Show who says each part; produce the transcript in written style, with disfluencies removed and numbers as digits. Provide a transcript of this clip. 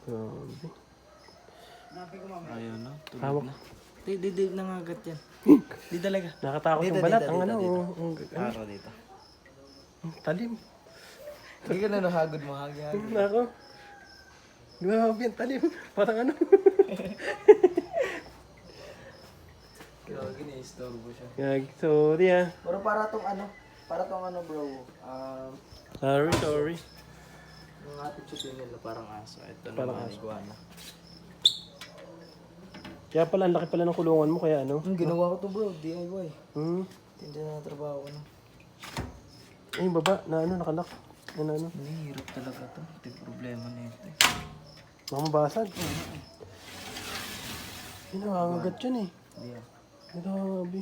Speaker 1: Grabe.
Speaker 2: Ayun, no?
Speaker 1: Hawak.
Speaker 2: Tulog na. Di nangagat yan. Di talaga.
Speaker 1: Nakatakot
Speaker 2: Dito,
Speaker 1: yung balat.
Speaker 2: dito,
Speaker 1: Ang
Speaker 2: dito,
Speaker 1: ano,
Speaker 2: dito.
Speaker 1: ang
Speaker 2: Araw dito.
Speaker 1: talim.
Speaker 2: Hindi ka na nahagod mo, hagi-hagi.
Speaker 1: Nako. Grabe yung talim. Parang ano.
Speaker 2: Gagi, na-istorbo siya.
Speaker 1: Gag, sorry ah.
Speaker 2: Pero para tong ano bro,
Speaker 1: Sorry.
Speaker 2: yung attitude nila parang aso. Ito
Speaker 1: Parang
Speaker 2: naman,
Speaker 1: aso.
Speaker 2: iguana.
Speaker 1: Kaya pala, ang laki pala ng kulungan mo. Kaya ano.
Speaker 2: Ginawa ko to bro, DIY.
Speaker 1: Hmm.
Speaker 2: Hindi na trabaho ko na.
Speaker 1: Ay, yung baba na ano, nakalak. Ano.
Speaker 2: Hindi, hirap talaga to. Ito yung problema na ito.
Speaker 1: Baka mabasag. Ay, nangangagat yun eh.
Speaker 2: Hindi ah.
Speaker 1: Grabe.